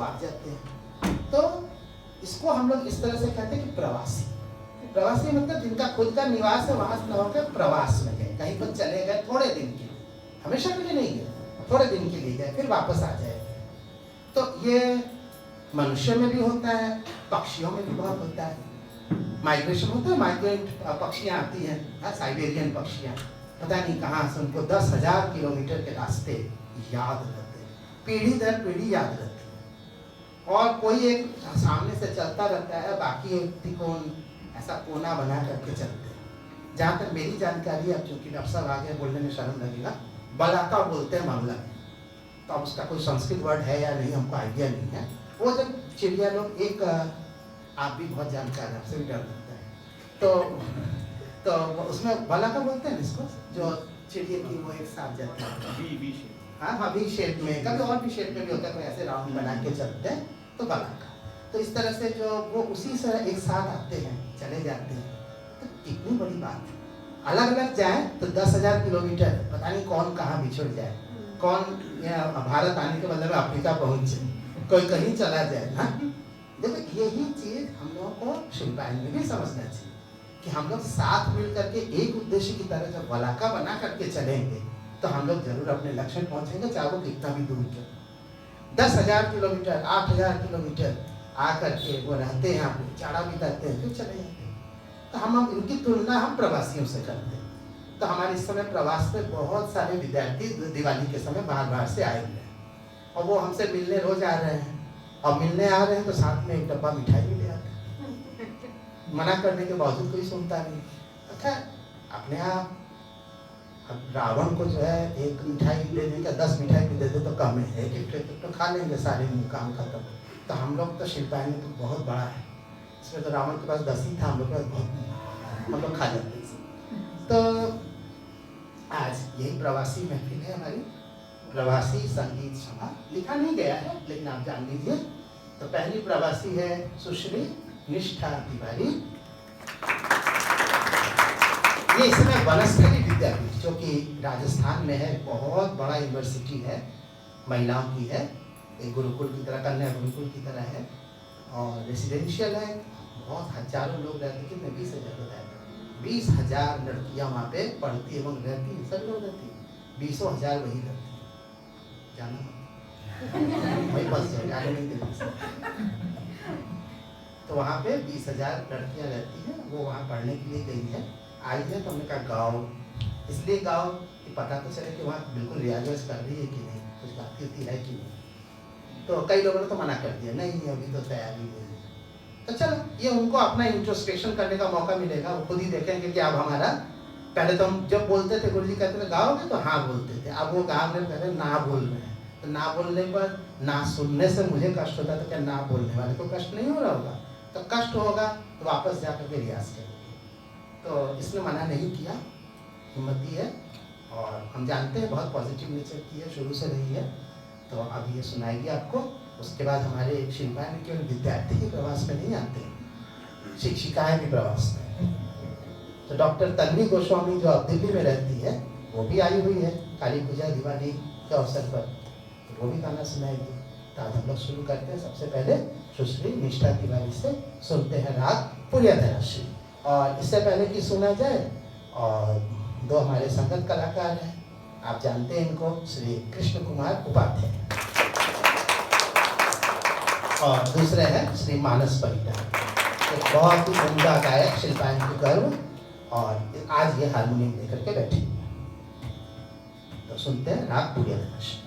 आ जाते हैं। तो इसको हम लोग इस तरह से कहते हैं कि प्रवासी। प्रवासी मतलब जिनका खुद का निवास है, वहां से होकर प्रवास में गए, कहीं पर चले गए थोड़े दिन के लिए, हमेशा के लिए नहीं गए, थोड़े दिन के लिए गए, फिर वापस आ जाएंगे। तो ये मनुष्य में भी होता है, पक्षियों में भी बहुत होता है। माइग्रेशन होता है, माइग्रेंट पक्षियाँ आती हैं, साइबेरियन पक्षियाँ, पता नहीं कहाँ से उनको 10,000 किलोमीटर के रास्ते याद रहते हैं, पीढ़ी दर पीढ़ी याद रहते हैं। और कोई एक सामने से चलता रहता है, बाकी व्यक्ति को ऐसा कोना बना करके चलते हैं। जहाँ तक मेरी जानकारी है, अब चूँकि डॉक्टर साहब आगे बोलने में शर्म लगेगा, बलाका बोलते हैं मामला में। तो अब उसका कोई संस्कृत वर्ड है या नहीं हमको आइडिया नहीं है। वो जब चिड़िया लोग एक, आप भी बहुत जानकार हैं, आपसे भी डर लगता है, तो उसमें बलाका बोलते हैं इसको, जो चिड़िया की वो एक साथ जाती है, हाँ वी शेप में, कभी और भी शेप में भी होता है, कोई ऐसे राउंड बना के चलते हैं, तो बलाका। तो इस तरह से जो वो उसी से एक साथ आते हैं, चले जाते हैं। तो कितनी बड़ी बात है, अलग अलग जाए तो 10,000 किलोमीटर, पता नहीं कौन कहाँ बिछड़ जाए, कौन भारत आने के बदले में अफ्रीका पहुँचे, कोई कहीं चला जाए। हाँ, देखो यही चीज हम लोगों को शिल्पायन में भी समझना चाहिए कि हम लोग साथ मिल करके एक उद्देश्य की तरह जब बलाका बना करके चलेंगे तो हम लोग जरूर अपने लक्ष्य में पहुंचेंगे, चाहे वो कितना भी दूर के। 10,000 किलोमीटर, 8,000 किलोमीटर आकर के वो रहते हैं, आप चारा भी करते हैं, फिर चले जाते हैं। तो हम इनकी तुलना हम प्रवासियों से करते हैं। तो हमारे इस समय प्रवास में बहुत सारे विद्यार्थी दिवाली के समय बाहर से आए हुए हैं, और वो हमसे मिलने रोज आ रहे हैं, और मिलने आ रहे हैं तो साथ में एक डब्बा मिठाई भी ले आते हैं। मना करने के बावजूद कोई सुनता नहीं। अच्छा, अपने आप रावण को जो है एक मिठाई दे देंगे, 10 मिठाई भी दे दे तो कम है, एक तो खा लेंगे सारे, काम खत्म। तो हम लोग तो शिल्पायन तो बहुत बड़ा है, इसमें तो रावण के पास 10 ही था, हम लोग के पास बहुत, हम लोग खा जाते हैं। तो आज यही प्रवासी महफिल है हमारी, प्रवासी संगीत सभा। लिखा नहीं गया है लेकिन आप जान लीजिए। तो पहली प्रवासी है सुश्री निष्ठा तिवारी। ये इसमें वनस्थली विद्यापीठ जो कि राजस्थान में है, बहुत बड़ा यूनिवर्सिटी है, महिलाओं की है, एक गुरुकुल की तरह, कन्या गुरुकुल की तरह है, और रेसिडेंशियल है। बहुत हजारों लोग रहते हैं, कितने 20,000 बताया, 20,000 लड़कियां वहाँ पे पढ़ती एवं रहती, सब लोग रहती, 20,000 वही रहती, जाना वही बस जाएगा, आगे नहीं देती। तो वहाँ पे 20,000 लड़कियाँ रहती हैं, वो वहाँ पढ़ने के लिए गई है, आई है। तो हमने कहा गाँव, इसलिए गाँव कि पता तो चले कि वहाँ बिल्कुल रियाज कर रही है कि नहीं, कुछ बात होती है कि नहीं। तो कई लोगों ने तो मना कर दिया, नहीं अभी तो तैयारी नहीं है। तो चलो, ये उनको अपना इंट्रोस्पेक्शन करने का मौका मिलेगा, वो खुद ही देखेंगे कि अब हमारा, पहले तो हम जब बोलते थे गुरुजी कहते थे गाओगे, तो हाँ बोलते थे, अब वो गाँव में कहते ना बोल रहे हैं। तो ना बोलने पर, ना सुनने से मुझे कष्ट होता, तो क्या ना बोलने वाले को कष्ट नहीं हो रहा होगा? तो कष्ट होगा तो वापस जाकर के रियाज करेंगे। तो इसने मना नहीं किया, हिम्मती है, और हम जानते हैं बहुत पॉजिटिव नेचर की है, शुरू से रही है। तो अब ये सुनाएगी आपको। उसके बाद हमारे शिल्पायन में केवल विद्यार्थी ही प्रवास में नहीं आते, शिक्षिकाएं भी प्रवास में। तो डॉक्टर तन्वी गोस्वामी जो अब दिल्ली में रहती है, वो भी आई हुई है काली पूजा दिवाली के अवसर पर, तो वो भी गाना सुनाएगी। तो आज हम लोग शुरू करते हैं। सबसे पहले सुश्री निष्ठा तिवारी से सुनते हैं राग पुर्याधराश्री। और इससे पहले कि सुना जाए, और दो हमारे संगत कलाकार हैं, आप जानते हैं इनको, श्री कृष्ण कुमार उपाध्याय, और दूसरे हैं श्री मानस परिकर, एक बहुत ही उम्दा गायक, शिल्पायन की गर्व, और आज ये हारमोनियम लेकर के बैठे। तो सुनते हैं राग पुर्याधराश्री।